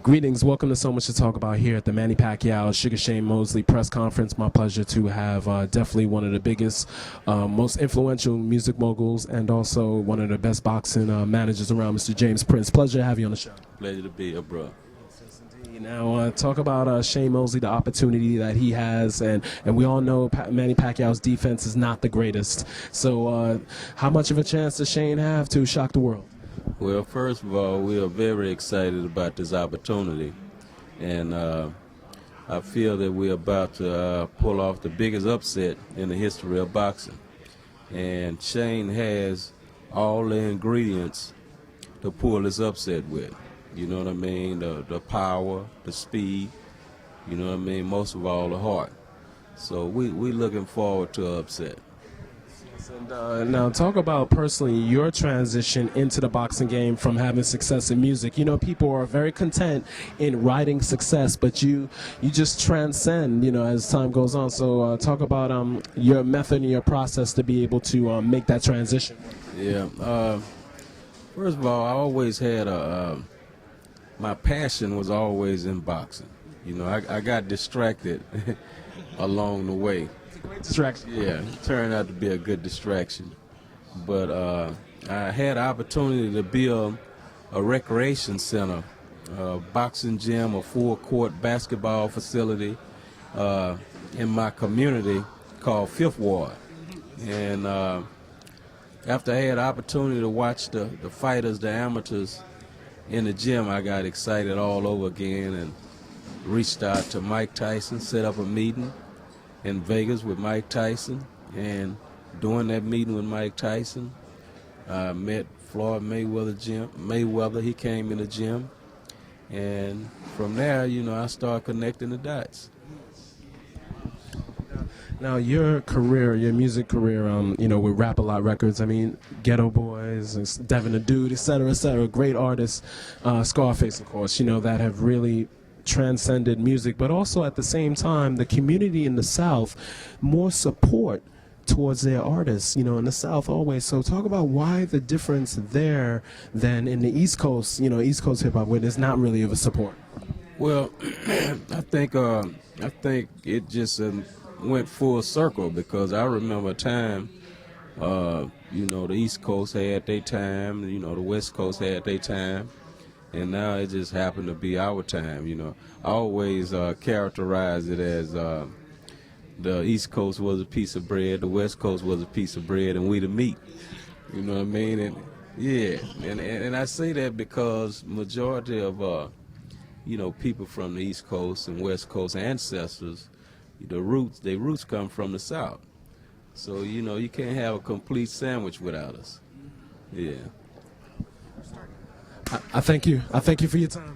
Greetings. Welcome to So Much to Talk About here at the Manny Pacquiao-Shane Mosley press conference. My pleasure to have definitely one of the biggest, most influential music moguls and also one of the best boxing managers around, Mr. James Prince. Pleasure to have you on the show. Pleasure to be here, bro. Now, talk about Shane Mosley, the opportunity that he has, and we all know Manny Pacquiao's defense is not the greatest. So how much of a chance does Shane have to shock the world? Well, first of all, we are very excited about this opportunity, and I feel that we're about to pull off the biggest upset in the history of boxing. And Shane has all the ingredients to pull this upset with. You know what I mean? The power, the speed, you know what I mean? Most of all, the heart. So we looking forward to an upset. And now talk about personally your transition into the boxing game from having success in music. You know, people are very content in writing success, but you just transcend, you know, as time goes on. So talk about your method and your process to be able to make that transition. Yeah. First of all, I always had my passion was always in boxing. You know, I got distracted along the way. Great distraction. Yeah, it turned out to be a good distraction. But I had the opportunity to build a recreation center, a boxing gym, a full-court basketball facility in my community called Fifth Ward. And after I had the opportunity to watch the fighters, the amateurs in the gym, I got excited all over again and reached out to Mike Tyson, set up a meeting in Vegas with Mike Tyson, and during that meeting with Mike Tyson, I met Floyd Mayweather. He came in the gym, and from there, you know, I started connecting the dots. Now, your career, your music career, you know, with Rap-A-Lot Records, I mean, Ghetto Boys, Devin the Dude, et cetera, great artists, Scarface, of course, you know, that have really transcended music, but also at the same time, the community in the South, more support towards their artists, you know, in the South always. So talk about why the difference there than in the East Coast, you know, East Coast hip-hop, where there's not really of a support. Well, I think it just went full circle, because I remember a time, you know, the East Coast had their time, you know, the West Coast had their time, and now it just happened to be our time, you know. I always characterize it as the East Coast was a piece of bread, the West Coast was a piece of bread, and we the meat. You know what I mean? And yeah, and I say that because majority of you know, people from the East Coast and West Coast ancestors, their roots come from the South. So, you know, you can't have a complete sandwich without us. Yeah. I thank you. I thank you for your time.